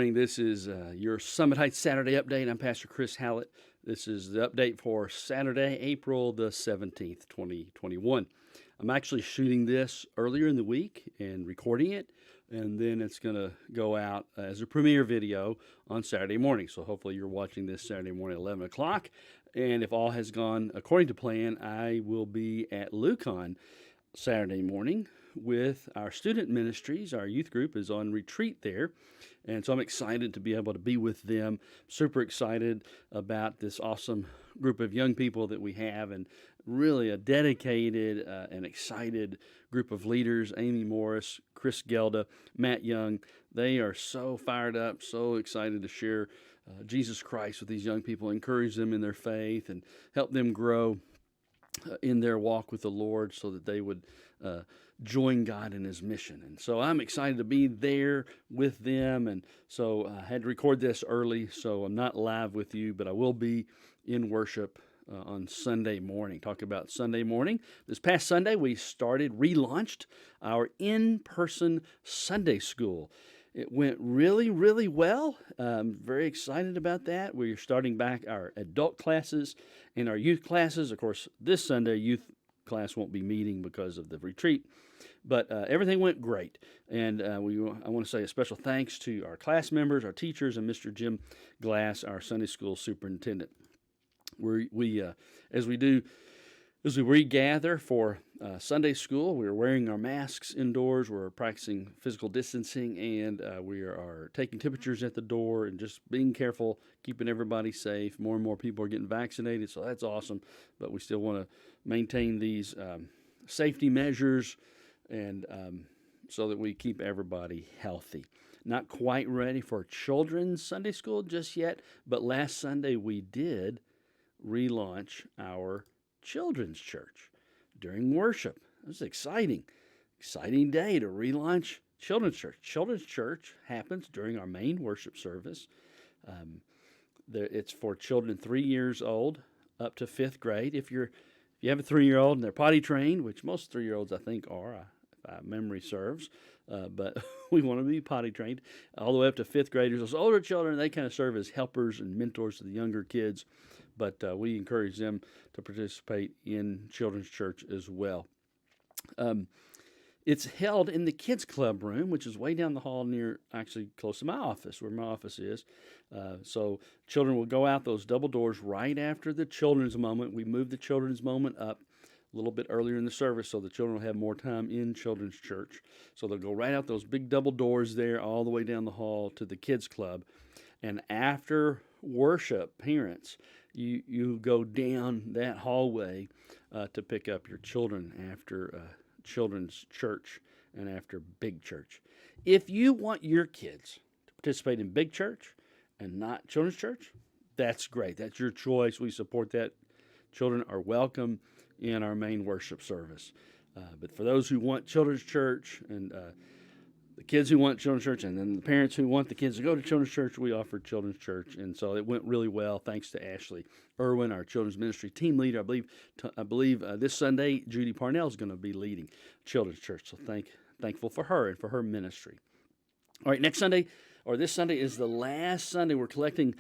morning. This is your Summit Heights Saturday update. I'm Pastor Chris Hallett. This is the update for Saturday, April the 17th, 2021. I'm actually shooting this earlier in the week and recording it, and then it's going to go out as a premiere video on Saturday morning. So hopefully you're watching this Saturday morning at 11 o'clock. And if all has gone according to plan, I will be at Lucan Saturday morning with our student ministries. Our youth group is on retreat there, and so I'm excited to be able to be with them. Super excited about this awesome group of young people that we have, and really a dedicated and excited group of leaders. Amy Morris, Chris Gelda, Matt Young. They are so fired up, so excited to share Jesus Christ with these young people, encourage them in their faith, and help them grow in their walk with the Lord so that they would join God in His mission. And so I'm excited to be there with them. And so I had to record this early, so I'm not live with you, but I will be in worship on Sunday morning. Talk about Sunday morning. This past Sunday, we relaunched our in-person Sunday school. It went really, really well. I'm very excited about that. We're starting back our adult classes and our youth classes. Of course, this Sunday, youth class won't be meeting because of the retreat, but everything went great. And I want to say a special thanks to our class members, our teachers, and Mr. Jim Glass, our Sunday school superintendent. As we regather for Sunday school, we're wearing our masks indoors, we're practicing physical distancing, and we are taking temperatures at the door and just being careful, keeping everybody safe. More and more people are getting vaccinated, so that's awesome. But we still want to maintain these safety measures and so that we keep everybody healthy. Not quite ready for children's Sunday school just yet, but last Sunday we did relaunch our children's church during worship. It was exciting day to relaunch children's church. Children's church happens during our main worship service. It's for children 3 years old up to 5th grade. If you have a 3-year-old and they're potty trained, which most 3-year-olds I think are, if memory serves, but we want to be potty trained all the way up to 5th graders. Those older children, they kind of serve as helpers and mentors to the younger kids, but we encourage them to participate in children's church as well. It's held in the kids club room, which is way down the hall actually close to my office, where my office is. So children will go out those double doors right after the children's moment. We moved the children's moment up a little bit earlier in the service so the children will have more time in children's church. So they'll go right out those big double doors there all the way down the hall to the kids club. And after worship, parents, you go down that hallway to pick up your children after children's church and after big church. If you want your kids to participate in big church and not children's church, that's great. That's your choice. We support that. Children are welcome in our main worship service. But for those who want children's church and the kids who want children's church and then the parents who want the kids to go to children's church, we offer children's church. And so it went really well thanks to Ashley Irwin, our children's ministry team leader. I believe this Sunday, Judy Parnell is going to be leading children's church. So thankful for her and for her ministry. All right, this Sunday is the last Sunday we're collecting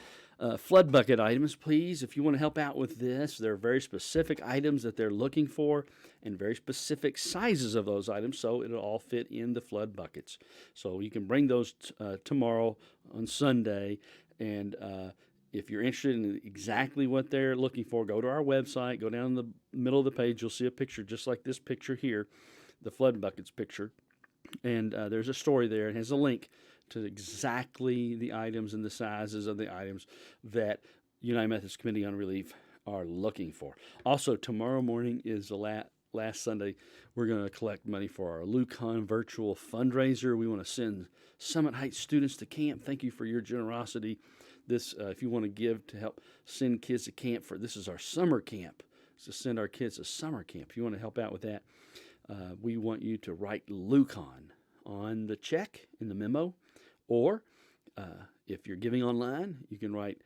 flood bucket items. Please, if you want to help out with this, there are very specific items that they're looking for and very specific sizes of those items, so it'll all fit in the flood buckets. So you can bring those tomorrow on Sunday, and if you're interested in exactly what they're looking for, go to our website, go down the middle of the page, you'll see a picture just like this picture here, the flood buckets picture, and there's a story there. It has a link to exactly the items and the sizes of the items that United Methodist Committee on Relief are looking for. Also, tomorrow morning is the last Sunday. We're going to collect money for our Lucan virtual fundraiser. We want to send Summit Heights students to camp. Thank you for your generosity. If you want to give to help send kids to camp, this is our summer camp. It's to send our kids to summer camp. If you want to help out with that, we want you to write Lucan on the check in the memo. Or if you're giving online, you can write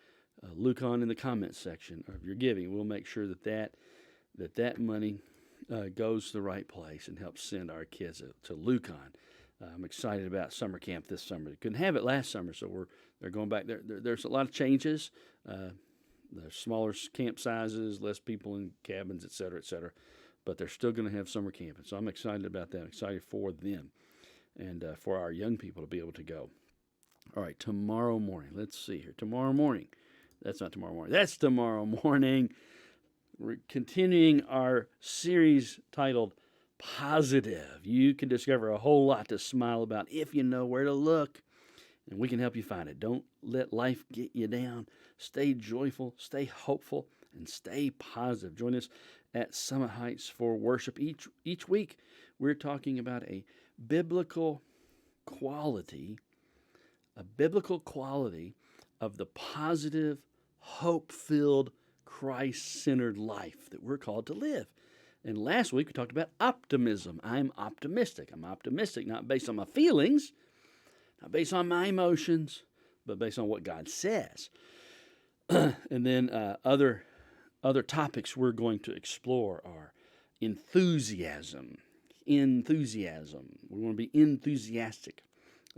Lucan in the comments section of your giving. We'll make sure that money goes to the right place and helps send our kids to Lucan. I'm excited about summer camp this summer. They couldn't have it last summer, so they're going back. There's a lot of changes. There's smaller camp sizes, less people in cabins, et cetera, et cetera. But they're still going to have summer camping, so I'm excited about that. I'm excited for them and for our young people to be able to go. All right, tomorrow morning. Let's see here. Tomorrow morning. That's not tomorrow morning. That's tomorrow morning. We're continuing our series titled Positive. You can discover a whole lot to smile about if you know where to look, and we can help you find it. Don't let life get you down. Stay joyful, stay hopeful, and stay positive. Join us at Summit Heights for worship. Each week, we're talking about a biblical quality of the positive, hope-filled, Christ-centered life that we're called to live. And last week we talked about optimism. I'm optimistic. I'm optimistic not based on my feelings, not based on my emotions, but based on what God says. And then other topics we're going to explore are enthusiasm. Enthusiasm. We want to be enthusiastic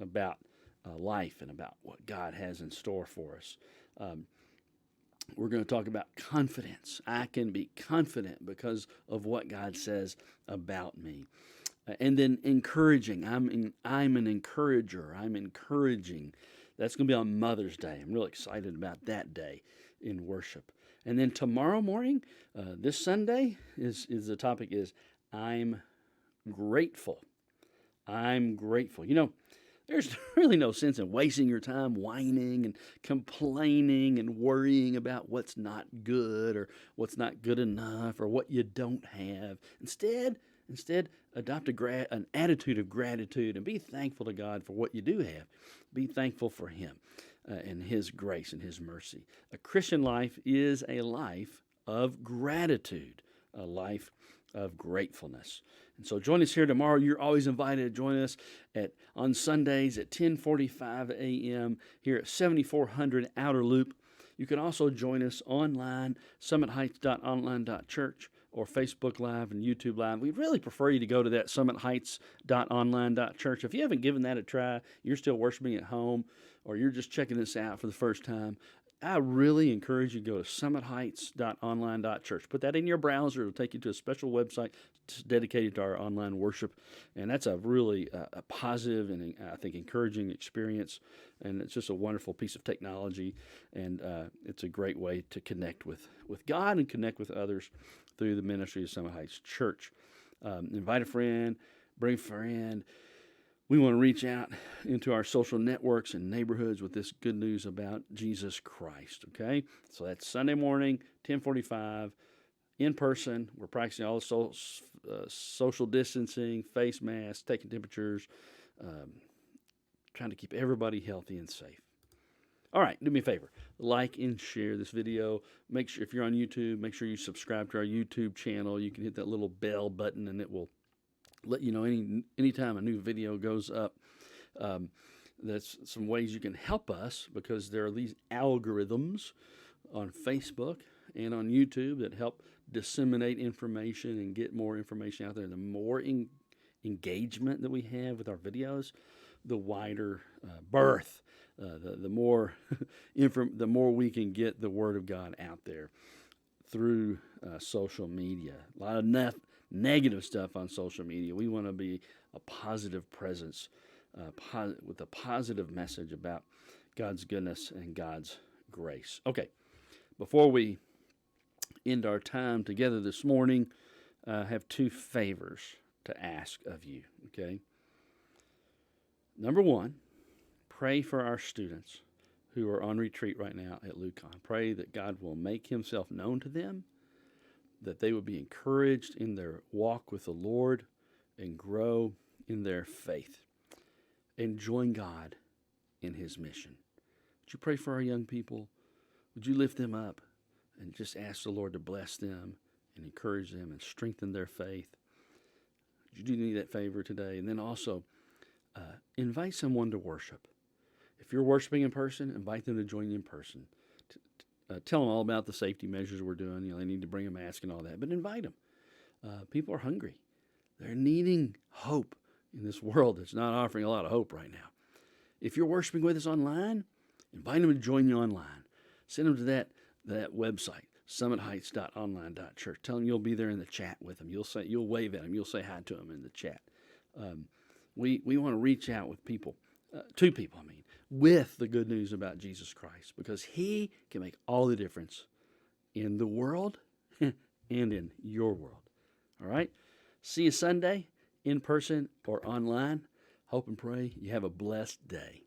about life and about what God has in store for us. We're going to talk about confidence. I can be confident because of what God says about me. And then encouraging. I'm an encourager. I'm encouraging. That's going to be on Mother's Day. I'm really excited about that day in worship. And then tomorrow morning, this Sunday, is the topic is I'm grateful. I'm grateful. There's really no sense in wasting your time whining and complaining and worrying about what's not good or what's not good enough or what you don't have. Instead, adopt an attitude of gratitude and be thankful to God for what you do have. Be thankful for Him and His grace and His mercy. A Christian life is a life of gratitude, a life of gratefulness. And so join us here tomorrow. You're always invited to join us on Sundays at 10:45 a.m. here at 7400 Outer Loop. You can also join us online, summitheights.online.church or Facebook Live and YouTube Live. We'd really prefer you to go to that summitheights.online.church. If you haven't given that a try, you're still worshiping at home, or you're just checking this out for the first time, I really encourage you to go to summitheights.online.church. Put that in your browser. It'll take you to a special website dedicated to our online worship. And that's a really a positive and I think encouraging experience. And it's just a wonderful piece of technology. And it's a great way to connect with God and connect with others through the ministry of Summit Heights Church. Invite a friend, bring a friend. We want to reach out into our social networks and neighborhoods with this good news about Jesus Christ, okay? So that's Sunday morning, 10:45, in person. We're practicing all the social distancing, face masks, taking temperatures, trying to keep everybody healthy and safe. All right, do me a favor. Like and share this video. Make sure, if you're on YouTube, make sure you subscribe to our YouTube channel. You can hit that little bell button and it will let you know anytime a new video goes up. That's some ways you can help us, because there are these algorithms on Facebook and on YouTube that help disseminate information and get more information out there. The more engagement that we have with our videos, the wider berth, the more the more we can get the Word of God out there through social media. A lot of negative stuff on social media. We want to be a positive presence with a positive message about God's goodness and God's grace. Okay, before we end our time together this morning, I have two favors to ask of you, okay? Number one, pray for our students who are on retreat right now at Lucan. Pray that God will make Himself known to them, that they would be encouraged in their walk with the Lord and grow in their faith and join God in His mission. Would you pray for our young people? Would you lift them up and just ask the Lord to bless them and encourage them and strengthen their faith? Would you do that favor today? And then also, invite someone to worship. If you're worshiping in person, invite them to join you in person. Tell them all about the safety measures we're doing. They need to bring a mask and all that, but invite them. People are hungry. They're needing hope in this world that's not offering a lot of hope right now. If you're worshiping with us online, invite them to join you online. Send them to that website, summitheights.online.church. Tell them you'll be there in the chat with them. You'll wave at them. You'll say hi to them in the chat. We want to reach out with people, to people, with the good news about Jesus Christ, because He can make all the difference in the world and in your world. All right? See you Sunday, in person or online. Hope and pray you have a blessed day.